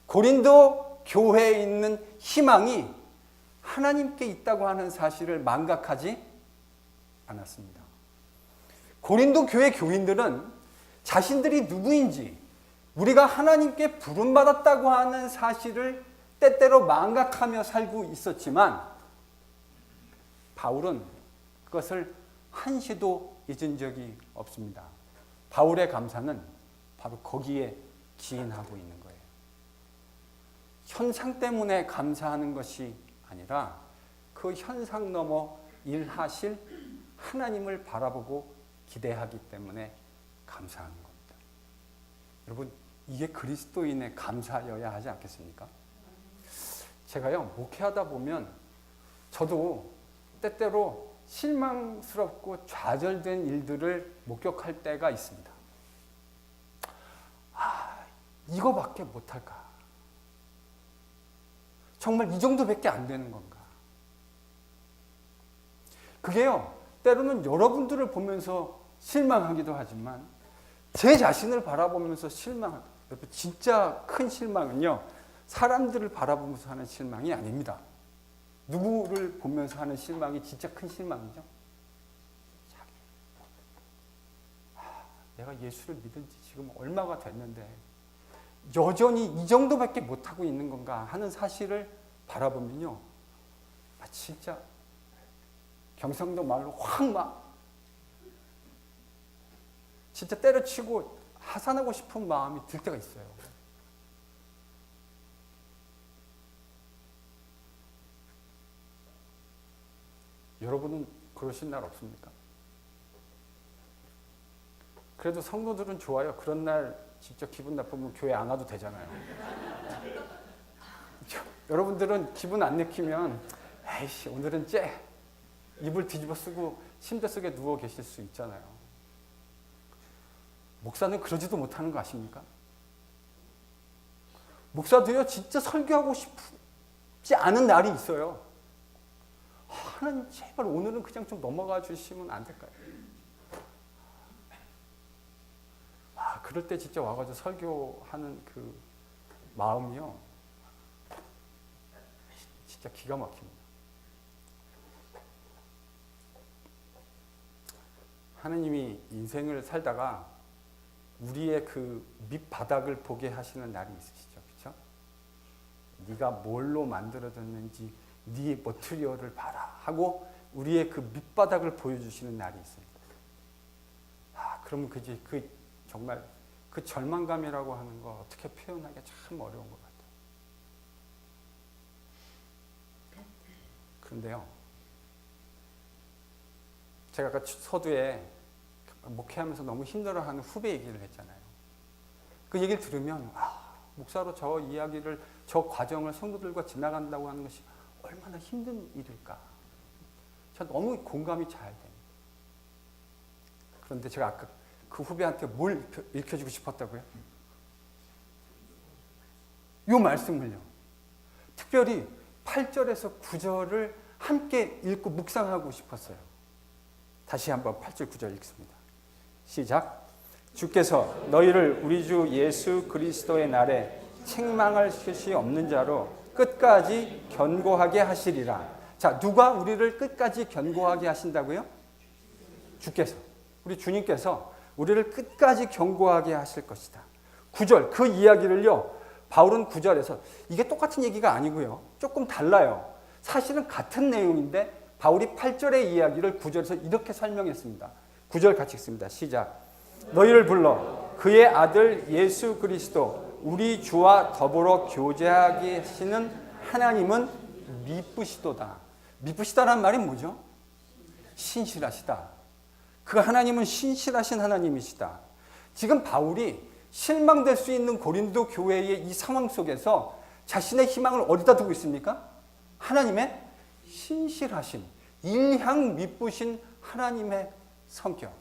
고린도 교회에 있는 희망이 하나님께 있다고 하는 사실을 망각하지 않았습니다. 고린도 교회 교인들은 자신들이 누구인지, 우리가 하나님께 부름받았다고 하는 사실을 때때로 망각하며 살고 있었지만, 바울은 그것을 한시도 잊은 적이 없습니다. 바울의 감사는 바로 거기에 기인하고 있는 거예요. 현상 때문에 감사하는 것이 아니라 그 현상 넘어 일하실 하나님을 바라보고 기대하기 때문에 감사하는 겁니다. 여러분, 이게 그리스도인의 감사여야 하지 않겠습니까? 제가요, 목회하다 보면 저도 때때로 실망스럽고 좌절된 일들을 목격할 때가 있습니다. 이거밖에 못할까? 정말 이 정도밖에 안 되는 건가? 그게요, 때로는 여러분들을 보면서 실망하기도 하지만 제 자신을 바라보면서 여러분, 진짜 큰 실망은요, 사람들을 바라보면서 하는 실망이 아닙니다. 누구를 보면서 하는 실망이 진짜 큰 실망이죠? 내가 예수를 믿은 지 지금 얼마가 됐는데 여전히 이 정도밖에 못하고 있는 건가 하는 사실을 바라보면요, 진짜 경상도 말로 진짜 때려치고 하산하고 싶은 마음이 들 때가 있어요. 여러분은 그러신 날 없습니까? 그래도 성도들은 좋아요. 그런 날 진짜 기분 나쁘면 교회 안 와도 되잖아요. 여러분들은 기분 안 내키면 에이씨, 오늘은 이불 뒤집어 쓰고 침대 속에 누워 계실 수 있잖아요. 목사는 그러지도 못하는 거 아십니까? 목사도요, 진짜 설교하고 싶지 않은 날이 있어요. 하나님, 제발 오늘은 그냥 좀 넘어가 주시면 안 될까요? 그럴 때 진짜 와가지고 설교하는 그 마음이요, 진짜 기가 막힙니다. 하나님이 인생을 살다가 우리의 그 밑바닥을 보게 하시는 날이 있으시죠, 그렇죠? 네가 뭘로 만들어졌는지 네 머티리얼을 봐라 하고 우리의 그 밑바닥을 보여주시는 날이 있습니다. 그러면 정말 그 절망감이라고 하는 거 어떻게 표현하기가 참 어려운 것 같아요. 그런데요, 제가 아까 서두에 목회하면서 너무 힘들어하는 후배 얘기를 했잖아요. 그 얘기를 들으면 목사로 저 이야기를, 저 과정을 성도들과 지나간다고 하는 것이 얼마나 힘든 일일까. 저 너무 공감이 잘 됩니다. 그런데 제가 아까 그 후배한테 뭘 읽혀주고 싶었다고요? 이 말씀을요. 특별히 8절에서 9절을 함께 읽고 묵상하고 싶었어요. 다시 한번 8절 9절 읽습니다. 시작. 주께서 너희를 우리 주 예수 그리스도의 날에 책망할 것이 없는 자로 끝까지 견고하게 하시리라. 자, 누가 우리를 끝까지 견고하게 하신다고요? 주께서, 우리 주님께서 우리를 끝까지 견고하게 하실 것이다. 9절, 그 이야기를요, 바울은 9절에서, 이게 똑같은 얘기가 아니고요, 조금 달라요. 사실은 같은 내용인데 바울이 8절의 이야기를 9절에서 이렇게 설명했습니다. 9절 같이 읽습니다. 시작. 너희를 불러 그의 아들 예수 그리스도 우리 주와 더불어 교제하게 하시는 하나님은 미쁘시도다. 미쁘시다라는 말이 뭐죠? 신실하시다. 그 하나님은 신실하신 하나님이시다. 지금 바울이 실망될 수 있는 고린도 교회의 이 상황 속에서 자신의 희망을 어디다 두고 있습니까? 하나님의 신실하신, 일향 미쁘신 하나님의 성격.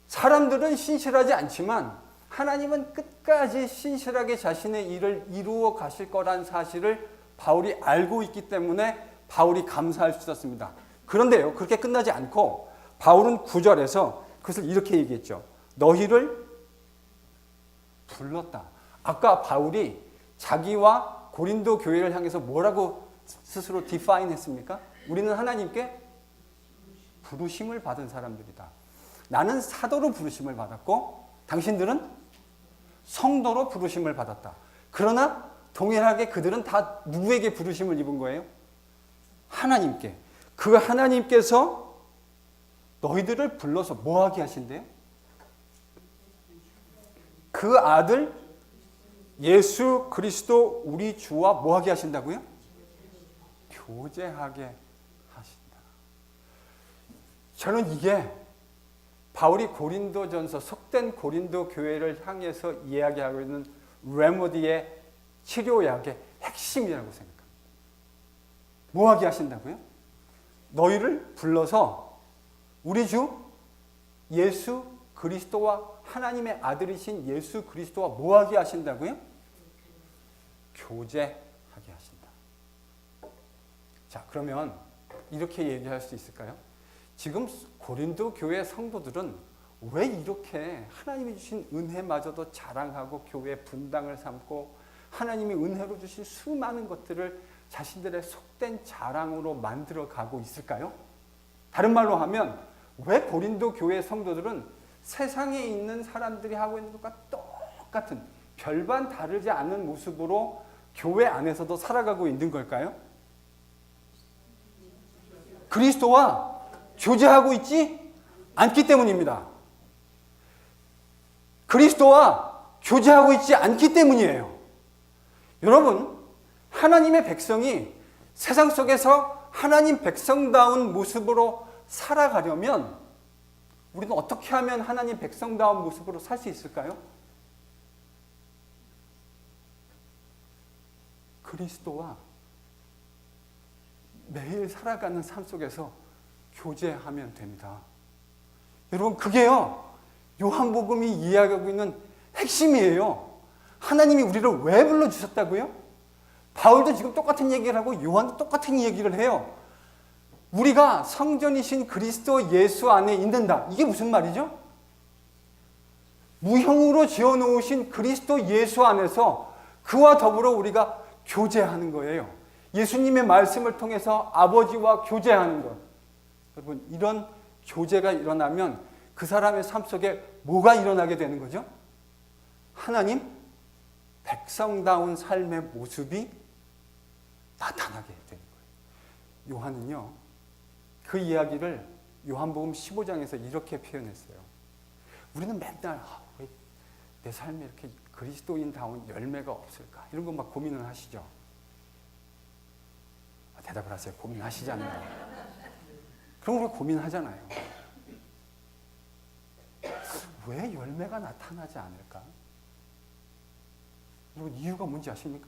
사람들은 신실하지 않지만 하나님은 끝까지 신실하게 자신의 일을 이루어 가실 거란 사실을 바울이 알고 있기 때문에 바울이 감사할 수 있었습니다. 그런데요, 그렇게 끝나지 않고 바울은 9절에서 그것을 이렇게 얘기했죠. 너희를 불렀다. 아까 바울이 자기와 고린도 교회를 향해서 뭐라고 스스로 디파인 했습니까? 우리는 하나님께 부르심을 받은 사람들이다. 나는 사도로 부르심을 받았고 당신들은 성도로 부르심을 받았다. 그러나 동일하게 그들은 다 누구에게 부르심을 입은 거예요? 하나님께. 그 하나님께서 너희들을 불러서 뭐 하게 하신대요? 그 아들 예수 그리스도 우리 주와 뭐 하게 하신다고요? 교제하게 하신다. 저는 이게 바울이 고린도전서 속된 고린도 교회를 향해서 이야기하고 있는 레모디의 치료약의 핵심이라고 생각합니다. 뭐 하게 하신다고요? 너희를 불러서 우리 주 예수 그리스도와 하나님의 아들이신 예수 그리스도와 뭐 하게 하신다고요? 교제하게 하신다. 자, 그러면 이렇게 얘기할 수 있을까요? 지금 고린도 교회 성도들은 왜 이렇게 하나님이 주신 은혜마저도 자랑하고 교회 분당을 삼고 하나님이 은혜로 주신 수많은 것들을 자신들의 속된 자랑으로 만들어 가고 있을까요? 다른 말로 하면 왜 고린도 교회 성도들은 세상에 있는 사람들이 하고 있는 것과 똑같은 별반 다르지 않은 모습으로 교회 안에서도 살아가고 있는 걸까요? 그리스도와 교제하고 있지 않기 때문입니다. 그리스도와 교제하고 있지 않기 때문이에요. 여러분, 하나님의 백성이 세상 속에서 하나님 백성다운 모습으로 살아가려면 우리는 어떻게 하면 하나님 백성다운 모습으로 살 수 있을까요? 그리스도와 매일 살아가는 삶 속에서 교제하면 됩니다. 여러분, 그게요, 요한복음이 이야기하고 있는 핵심이에요. 하나님이 우리를 왜 불러주셨다고요? 바울도 지금 똑같은 얘기를 하고 요한도 똑같은 얘기를 해요. 우리가 성전이신 그리스도 예수 안에 있는다. 이게 무슨 말이죠? 무형으로 지어놓으신 그리스도 예수 안에서 그와 더불어 우리가 교제하는 거예요. 예수님의 말씀을 통해서 아버지와 교제하는 것. 여러분, 이런 교제가 일어나면 그 사람의 삶 속에 뭐가 일어나게 되는 거죠? 하나님 백성다운 삶의 모습이 나타나게 되는 거예요. 요한은요, 그 이야기를 요한복음 15장에서 이렇게 표현했어요. 우리는 맨날 왜 내 삶에 이렇게 그리스도인다운 열매가 없을까? 이런 거 막 고민을 하시죠. 대답을 하세요. 고민하시잖아요. 그런 걸 고민하잖아요. 왜 열매가 나타나지 않을까? 여러분, 이유가 뭔지 아십니까?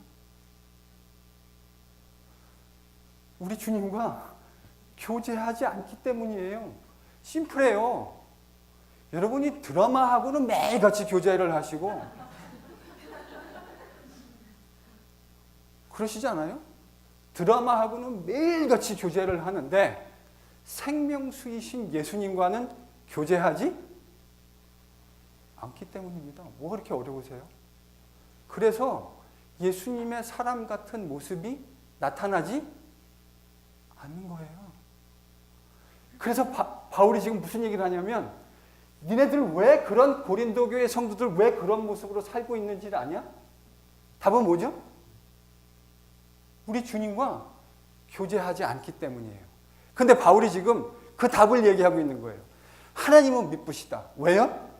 우리 주님과 교제하지 않기 때문이에요. 심플해요. 여러분이 드라마하고는 매일같이 교제를 하시고 그러시지 않아요? 드라마하고는 매일같이 교제를 하는데 생명수이신 예수님과는 교제하지 않기 때문입니다. 뭐가 그렇게 어려우세요? 그래서 예수님의 사람 같은 모습이 나타나지 않는 거예요. 그래서 바울이 지금 무슨 얘기를 하냐면 니네들 왜 그런 고린도 교회 성도들 왜 그런 모습으로 살고 있는지를 아냐? 답은 뭐죠? 우리 주님과 교제하지 않기 때문이에요. 근데 바울이 지금 그 답을 얘기하고 있는 거예요. 하나님은 미쁘시다. 왜요?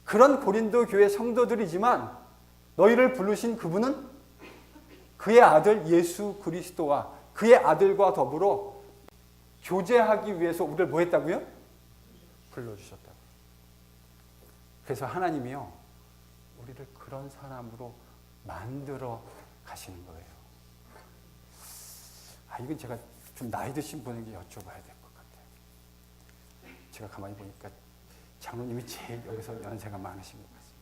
그런 고린도 교회 성도들이지만 너희를 부르신 그분은 그의 아들 예수 그리스도와 그의 아들과 더불어 교제하기 위해서 우리를 뭐 했다고요? 불러주셨다고. 그래서 하나님이요, 우리를 그런 사람으로 만들어 가시는 거예요. 이건 제가 좀 나이 드신 분에게 여쭤봐야 될 것 같아요. 제가 가만히 보니까 장로님이 제일 여기서 연세가 많으신 것 같습니다.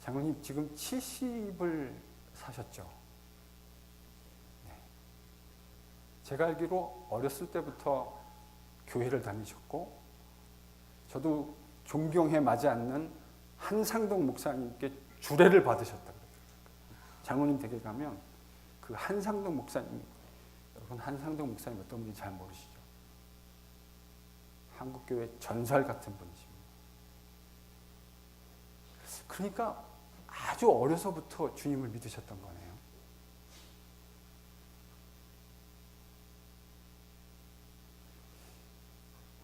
장로님 지금 70을 사셨죠? 네. 제가 알기로 어렸을 때부터 교회를 다니셨고, 저도 존경해 마지 않는 한상동 목사님께 주례를 받으셨다고 그래요. 장로님 댁에 가면 그 한상동 목사님, 여러분 한상동 목사님 어떤 분인지 잘 모르시죠? 한국교회 전설 같은 분이십니다. 그러니까 아주 어려서부터 주님을 믿으셨던 거네요.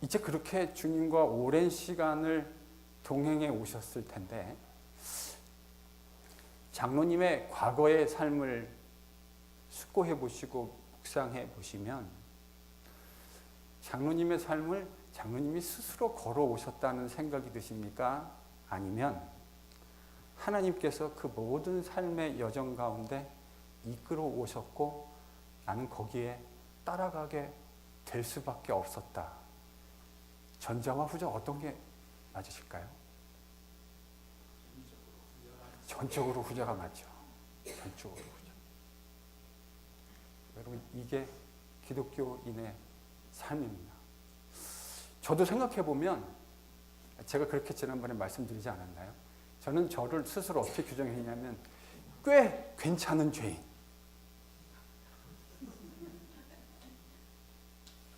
이제 그렇게 주님과 오랜 시간을 동행해 오셨을 텐데, 장로님의 과거의 삶을 숙고해 보시고 묵상해 보시면 장로님의 삶을 장로님이 스스로 걸어오셨다는 생각이 드십니까? 아니면 하나님께서 그 모든 삶의 여정 가운데 이끌어 오셨고 나는 거기에 따라가게 될 수밖에 없었다. 전자와 후자 어떤 게 맞으실까요? 전적으로 후자가 맞죠. 전적으로 후자. 여러분, 이게 기독교인의 삶입니다. 저도 생각해보면 제가 그렇게 지난번에 말씀드리지 않았나요? 저는 저를 스스로 어떻게 규정했냐면 꽤 괜찮은 죄인.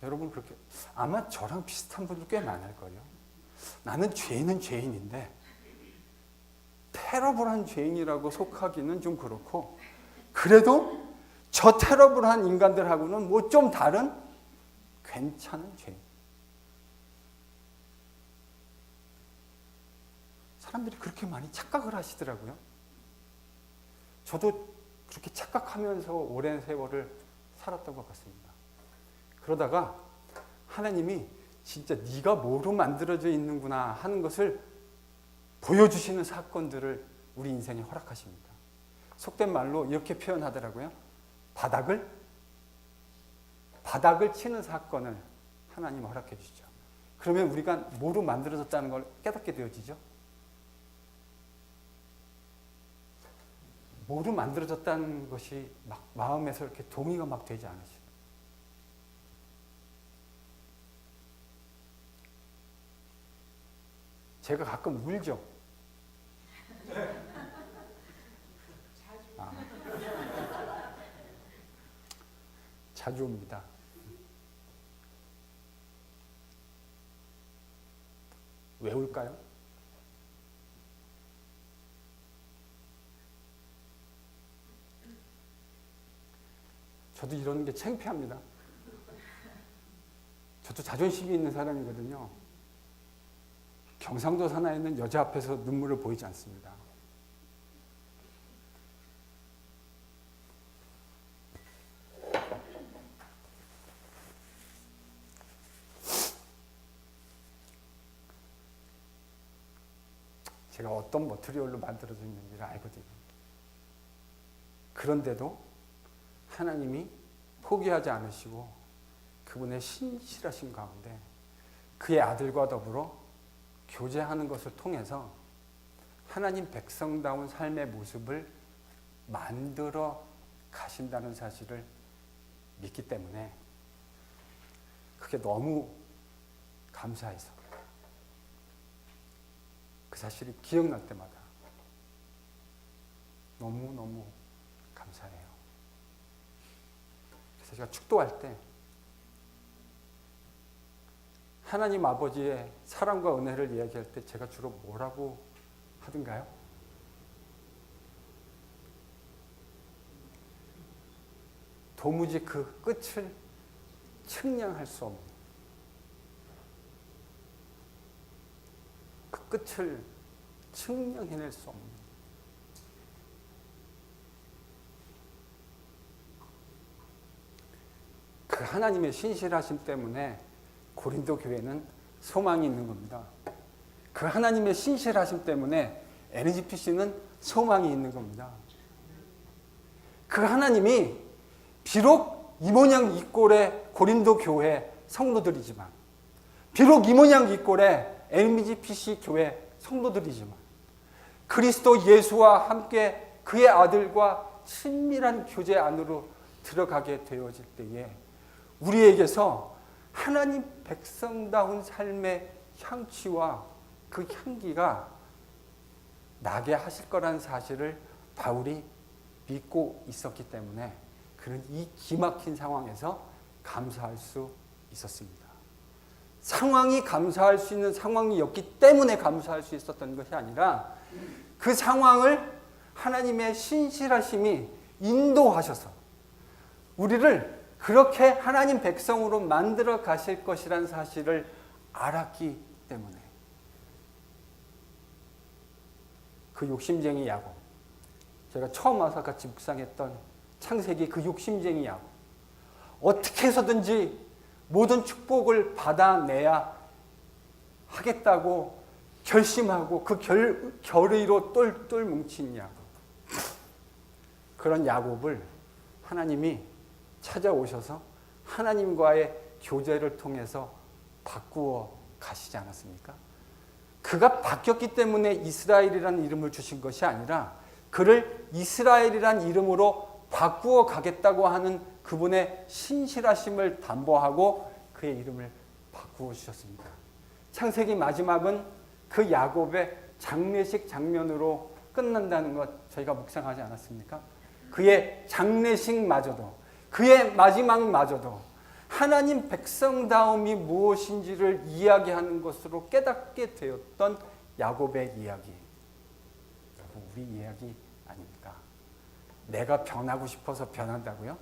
여러분 그렇게 아마 저랑 비슷한 분들 꽤 많을걸요. 나는 죄인은 죄인인데 테러블한 죄인이라고 속하기는 좀 그렇고, 그래도 저 테러블한 인간들하고는 뭐 좀 다른 괜찮은 죄인. 사람들이 그렇게 많이 착각을 하시더라고요. 저도 그렇게 착각하면서 오랜 세월을 살았던 것 같습니다. 그러다가 하나님이 진짜 네가 뭐로 만들어져 있는구나 하는 것을 보여주시는 사건들을 우리 인생에 허락하십니다. 속된 말로 이렇게 표현하더라고요. 바닥을 치는 사건을 하나님 허락해 주시죠. 그러면 우리가 뭐로 만들어졌다는 걸 깨닫게 되어지죠. 뭐로 만들어졌다는 것이 막 마음에서 이렇게 동의가 막 되지 않으시죠. 제가 가끔 울죠. 자주 옵니다. 왜 울까요? 저도 이런 게 창피합니다. 저도 자존심이 있는 사람이거든요. 경상도 사나이는 여자 앞에서 눈물을 보이지 않습니다. 제가 어떤 머티리얼로 만들어져 있는지를 알거든요. 그런데도 하나님이 포기하지 않으시고 그분의 신실하신 가운데 그의 아들과 더불어 교제하는 것을 통해서 하나님 백성다운 삶의 모습을 만들어 가신다는 사실을 믿기 때문에 그게 너무 감사해서 그 사실이 기억날 때마다 너무너무 감사해요. 그래서 제가 축도할 때 하나님 아버지의 사랑과 은혜를 이야기할 때 제가 주로 뭐라고 하던가요? 도무지 그 끝을 측량할 수 없는, 그 끝을 측량해낼 수 없는 하나님의 신실하심 때문에 고린도 교회는 소망이 있는 겁니다. 그 하나님의 신실하심 때문에 NGPC는 소망이 있는 겁니다. 그 하나님이 비록 이 모양 이 꼴의 고린도 교회 성도들이지만, 비록 이 모양 이 꼴의 NGPC 교회 성도들이지만, 그리스도 예수와 함께 그의 아들과 친밀한 교제 안으로 들어가게 되어질 때에 우리에게서 하나님 백성다운 삶의 향취와 그 향기가 나게 하실 거라는 사실을 바울이 믿고 있었기 때문에 그는 이 기막힌 상황에서 감사할 수 있었습니다. 상황이 감사할 수 있는 상황이었기 때문에 감사할 수 있었던 것이 아니라 그 상황을 하나님의 신실하심이 인도하셔서 우리를 그렇게 하나님 백성으로 만들어 가실 것이라는 사실을 알았기 때문에 그 욕심쟁이 야곱, 제가 처음 와서 같이 묵상했던 창세기 그 욕심쟁이 야곱, 어떻게 해서든지 모든 축복을 받아내야 하겠다고 결심하고 그 결의로 똘똘 뭉친 야곱, 그런 야곱을 하나님이 찾아오셔서 하나님과의 교제를 통해서 바꾸어 가시지 않았습니까? 그가 바뀌었기 때문에 이스라엘이라는 이름을 주신 것이 아니라 그를 이스라엘이라는 이름으로 바꾸어 가겠다고 하는 그분의 신실하심을 담보하고 그의 이름을 바꾸어 주셨습니다. 창세기 마지막은 그 야곱의 장례식 장면으로 끝난다는 것 저희가 묵상하지 않았습니까? 그의 장례식마저도, 그의 마지막마저도 하나님 백성다움이 무엇인지를 이야기하는 것으로 깨닫게 되었던 야곱의 이야기. 여러분, 우리 이야기 아닙니까? 내가 변하고 싶어서 변한다고요?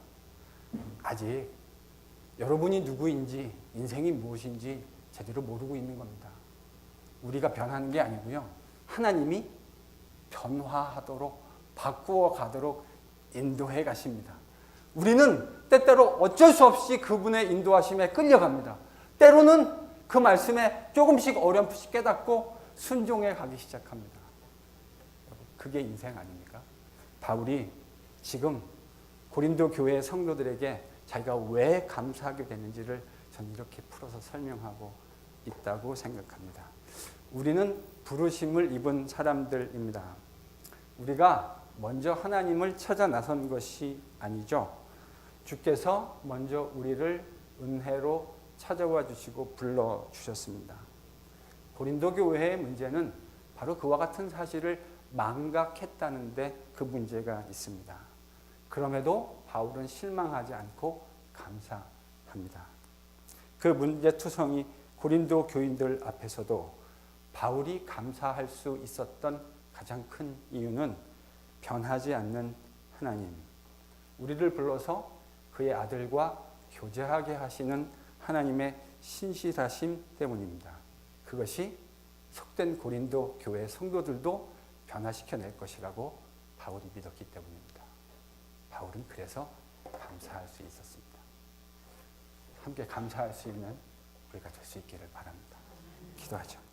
아직 여러분이 누구인지, 인생이 무엇인지 제대로 모르고 있는 겁니다. 우리가 변하는 게 아니고요, 하나님이 변화하도록, 바꾸어 가도록 인도해 가십니다. 우리는 때때로 어쩔 수 없이 그분의 인도하심에 끌려갑니다. 때로는 그 말씀에 조금씩 어렴풋이 깨닫고 순종해 가기 시작합니다. 그게 인생 아닙니까? 바울이 지금 고린도 교회 성도들에게 자기가 왜 감사하게 되는지를 저는 이렇게 풀어서 설명하고 있다고 생각합니다. 우리는 부르심을 입은 사람들입니다. 우리가 먼저 하나님을 찾아 나선 것이 아니죠. 주께서 먼저 우리를 은혜로 찾아와 주시고 불러주셨습니다. 고린도 교회의 문제는 바로 그와 같은 사실을 망각했다는 데 그 문제가 있습니다. 그럼에도 바울은 실망하지 않고 감사합니다. 그 문제투성이 고린도 교인들 앞에서도 바울이 감사할 수 있었던 가장 큰 이유는 변하지 않는 하나님, 우리를 불러서 그의 아들과 교제하게 하시는 하나님의 신실하심 때문입니다. 그것이 속된 고린도 교회 성도들도 변화시켜낼 것이라고 바울이 믿었기 때문입니다. 바울은 그래서 감사할 수 있었습니다. 함께 감사할 수 있는 우리가 될 수 있기를 바랍니다. 기도하죠.